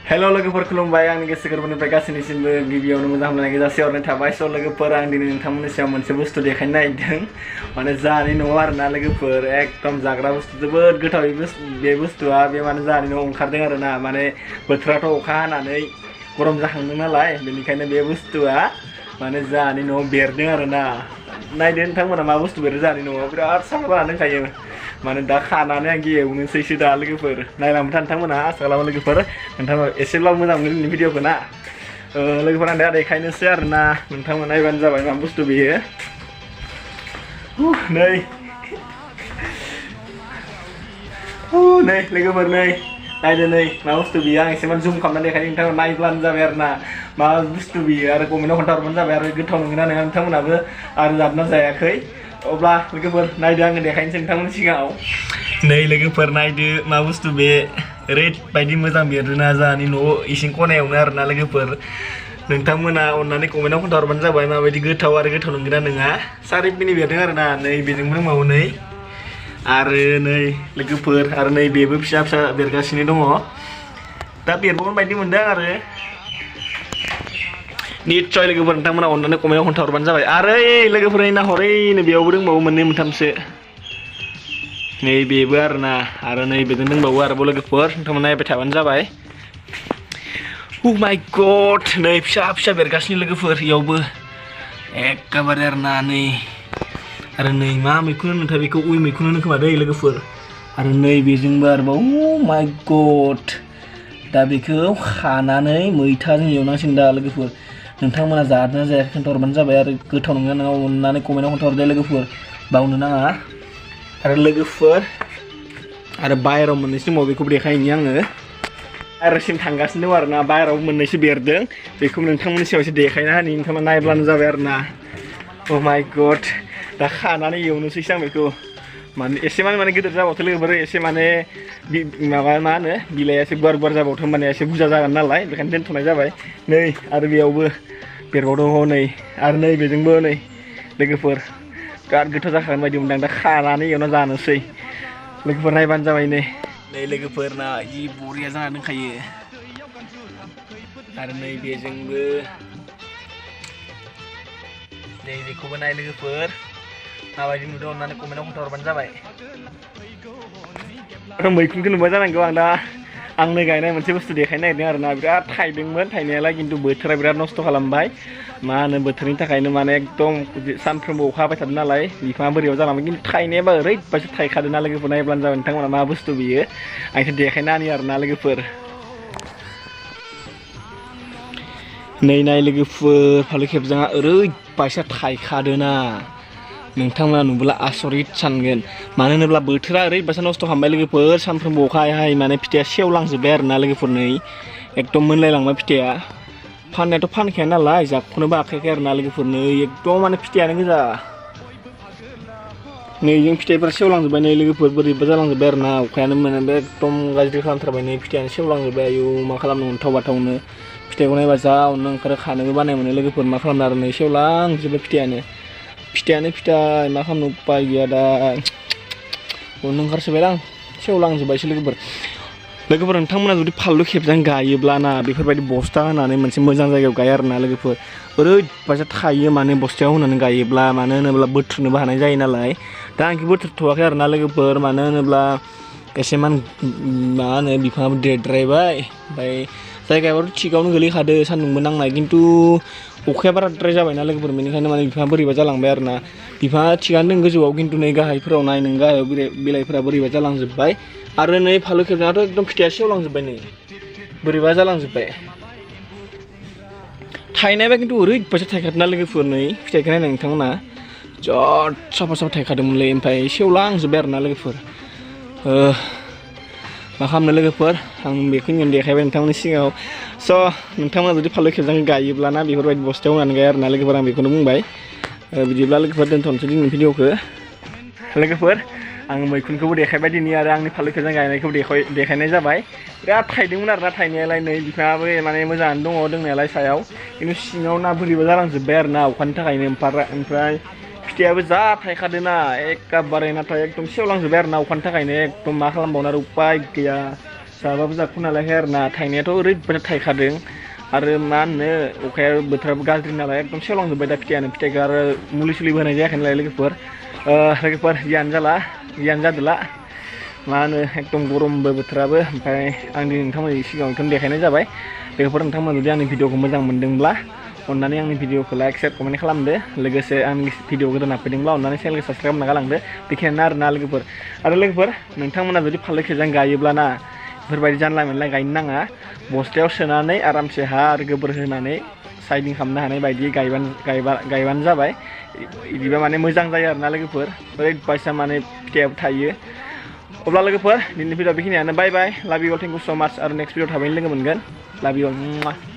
Hello लोगोफोर खुलुमबाय आंनि गोसो गोरबोनिफ्राय गासैनिसिमबो गिबियावनो मोजां हामलायनायखौ जासिहरनाय थाबाय स' लोगोफोर आं दिनै नोंथांमोननि सायाव मोनसे बुस्थु देखायनो नागिरदों माने जाहानि न'आव आरोना लोगोफोर एकदम जाग्रा बुस्थु जोबोद गोथाव बे बुस्थुआ बे माने जाहानि न'आव ओंखारदों आरोना माने बोथोराथ' अखा हानानै गरम जाखांदों नालाय बेनिखायनो बे बुस्थुआ माने जाहानि न'आव बेरदों आरोना नायदो नोंथांमोना मा बुस्थु बेरो जाहानि न'आव बिराद साफा जाना दंखायो माने दा खानानै आं एवनोसैसो दा लोगोफोर नायलांबाय था नोंथांमोना आसा खालामो लोगोफोर नोंथाङा एसेब्लाबो मोजां मोनो दिनै भिडिअखौ ना लोगोफोर आं दा देखायनोसै आरोना नोंथांमोना नायबानो जाबाय मा बुस्थु बेयो नै लोगोफोर नै नायदो नै मा बुस्थु बेयो आं एसेमान जुम खालामनानै देखायनो नोंथांमोना नायब्लानो जाबाय आरोना मा बुस्थु बेयो आरो कमेन्टआव खोन्थाहरबानो जाबाय आरो गोथाव नंगौना नङा नोंथांमोनाबो आरो जादोंना जायाखै अब्ला लोगोफोर नायदो आङो देखायनोसै नोंथांमोननि सिगाङाव नै लोगोफोर नायदो मा बुस्थु बे ओरैबायदि मोजां बेरदोंना जाहानि न'आव इसिं खनायावनो आरोना लोगोफोर नोंथांमोना अननानै कमेन्टआव खोन्थाहरबानो जाबाय माबायदि गोथाव आरो गोथाव नंगौना नङा सारिपिनि बेरदों आरोना नै बेजोंबो दंबावो नै आरो नै लोगोफोर आरो नै बेबो फिसा फिसा बेरगासिनो दङ दा बेरबावगोन बायदि मोनदों आरो निस्सय लोगोफोर नोंथांमोना अननानै कमेन्टआव खोन्थाहरबानो जाबाय आरो लोगोफोर नाहरैनो बेयावबो दंबावो मोननै मोनथामसो नै बेबो आरोना आरो नै बेजों दंबावो आरोबाव लोगोफोर नोंथांमोना नायबाय थाबानो जाबाय अ माय गड नै फिसा फिसा बेरगासिनो लोगोफोर इयावबो एखेबारे आरोना नै आरो नै मा मैखुन होनोथाय बेखौ उइ मैखुन होनो खोमा दै लोगोफोर आरो नै बेजोंबो आरोबाव अ माय गड दा बेखौ खानानै मैथाजों एवनांसिगोन दा लोगोफोर नोंथांमोना जादोंना जायाखै खोन्थाहरबानो जाबाय आरो गोथाव नंगौना नङा अननानै कमेन्टआव खोन्थाहरदो लोगोफोर बावनो नाङा आरो लोगोफोर आरो बाहेरायाव मोननैसो दंबावो बेखौबो देखायहैनि आङो बाहेरासिम थांगासिनो दं आरोना बाहेरायाव मोननैसो बेरदों बेखौ नोंथांमोननि सायाव एसे देखायना होनि नोंथांमोना नायब्लानो जाबाय आरोना अ माय गड दा खानानै एवनोसैसो आं बेखौ माने एसेमान माने गिदिर जाबावथो लोगोफोर एसे माने माबा मा होनो बिलाइया एसे गुवार गुवार जाबावथो होमबानिया एसे बुरजा जागोन नालाय बेखायनो दोनथ'नाय जाबाय नै आरो बेयावबो बेरबावदों नै आरो नै बेजोंबो नै लोगोफोर बिराद गोथाव जाखागोन बायदि मोनदां दा खानानै एवना जानोसै लोगोफोर नायबानो जाबाय नै लोगोफोरना जि बरिया जाना दंखायो आरो नै बेजोंबो नै बेखौबो नाय लोगोफोर माबायदि नुदों अननानै कमेन्टआव खोन्थाहरबानो जाबाय मैखुनखौ नुबाय जानांगौ आं दा आंनो गायनाय मोनसे बुस्थु देखायनो नागिरदों आरोना बिराद थायदोंमोन थायनायालाय खिन्थु बोथोरा बिराद नस्थ' खालामबाय मा होनो बोथोरनि थाखायनो माने एकदम सानफ्रोमबो अखा हाबाय थादों नालाय बिफाङा बोरैयाव जालांबाय खिन्थु थायनायाबा ओरैबायदि थायखादों ना लोगोफोर नायब्लानो जाबाय नोंथांमोना मा बुस्थु बियो आं एसे देखायना होनि आरोना लोगोफोर नै नाय लोगोफोर फालु खेबजाङा ओरैबायसा थायखादोंना नोंथांमोना नुब्ला आसरित सानगोन मानो होनोब्ला बोथोरा ओरैबायसा नस्थ' खालामबाय लोगोफोर सानफ्रोमबो अखा हाय माने फिथाइया सेवलांजोब्बाय आरोना लोगोफोर नै एकदम मोनलायलांबाय फिथाइया फाननायाथ' फानखाया नालाय जाख'नोबो हाखायाखै आरोना लोगोफोर नै एकदम माने फिथाइयानो गोजा नै जों फिथाइफोरा सेवलांजोब्बाय नै लोगोफोर बोरैबा जालांजोब्बाय आरोना अखायानो मोनो एकदम गाज्रि खालामथारबाय नै फिथाइयानो सेवलांजोब्बाय आयु मा खालामनो अनथाव बाथावनो फिथाइखौ नायबा जा अननो ओंखारो खानोबो बानाय मोनो लोगोफोर मा खालामनो आरो नै सेवलांजोब्बाय फिथाइ मा खालामनो उपाय गैया दा अननो ओंखारसोबाय आं सेवलांजोब्बायसो लोगोफोर नोंथांमोना जुदि फानलु खेबजां गायोब्लाना बेफोरबायदि बस्था होनानै मोनसे मोजां जायगायाव गायो आरोना लोगोफोर ओरैबायसा थायो माने बस्थायाव होनानै गायोब्ला मानो होनोब्ला बोथ्रोननोबो हानाय जायो नालाय दा आंखि बोथ्रोदथ'वाखै आरोना लोगोफोर मानो होनोब्ला एसेमान मा होनो बिफाङाबो देरद्रायबाय ओमफ्राय जायगायाबोथ' थिगावनो गोलैखादो सान्दुंबो नांनाय खिन्थु अखाया बाराद्राय जाबायना लोगोफोर बेनिखायनो माने बिफाङा बोरैबा जालांबाय आरोना बिफाङा थिगानो दं गोजौआव खिन्थु नै गाहायफोराव नाय नों गाहायाव बिलाइफोरा बोरैबा जालांजोब्बाय आरो नै फालु खेबजाङाथ' एकदम फिथाइया सेवलांजोब्बाय नै बोरैबा जालांजोब्बाय थायनायबा खिन्थु ओरैबायसा थायखादोंना लोगोफोर नै फिथाइखौ नायनाय नोंथांमोना जद साफा साफा थायखादोंमोनलै ओमफ्राय सेवलांजोब्बाय आरोना लोगोफोर मा खालामनो लोगोफोर आं बेखौनो देखायबाय नोंथांमोननि सिगाङाव स' नोंथांमोना जुदि फालु खेबजां गायोब्लाना बेफोरबायदि बस्थायाव होनानै गायो आरोना लोगोफोर आं बेखौनो बुंबाय बिदिब्ला लोगोफोर दोनथ'नोसै दिनैनि भिडिअखौ लोगोफोर आं मैखुनखौबो देखायबाय दिनै आरो आंनि फालु खेबजां गायनायखौबो देखायनाय जाबाय बिराद थायदोंमोन आरोना थायनायालाय नै बिफाङाबो माने मोजाङानो दङ दंनायालाय सायाव खिन्थु सिङाव ना बोरैबा जालांजोब्बाय आरोना अखानि थाखायनो ओमफ्राय फिथाइयाबो जा थायखादोंना एखेबारे नाथाय एकदम सेवलांजोब्बाय आरोना अखानि थाखायनो एकदम मा खालामबावनो आरो उपाय गैया जाबाबो जाखु नालाय आरोना थायनायाथ' ओरैबायदि थायखादों आरो मा होनो अखाया बोथोराबो गाज्रि नालाय एकदम सेवलांजोब्बाय दा फिथाइखौ आरो मुलि सुलिबो होनाय जायाखै नालाय लोगोफोर जियानो जादोला मा होनो एकदम गरमबो बोथोराबो ओमफ्राय आं दिनै नोंथांमोननि सिगाङाव बेखौनो देखायनाय जाबाय लोगोफोर नोंथांमोना जुदि आंनि भिडिअखौ मोजां मोनदोंब्ला अन्नानै आंनि भिडिअखौ लाइक शेयार कमेन्ट खालामदो लोगोसे आंनि भिडिअ गोदान हाबफैदोंब्ला अन्नानै चेनेलखौ साबसक्राइब खालामना गालांदो बेखिनियानो आरोना लोगोफोर आरो लोगोफोर नोंथांमोना जुदि फानलु खेबजां गायोब्लाना बेफोरबायदि जानला मोनला गायनो नाङा बस्थायाव सोनानै आरामसे हा आरो गोबोर होनानै साइडिं खालामनो हानाय बायदि गायबानो जाबाय बिदिबा माने मोजां जायो आरोना लोगोफोर ओरैबायसा माने फिथाइयाबो थायो अब्ला लोगोफोर दिनैनि भिडिअ बेखिनियानो बाय बाय लाभ इउ अल थेंक इउ सो माच आरो नेक्स्ट भिडिअ थाबैनो लोगो मोनगोन लाभ इउ अल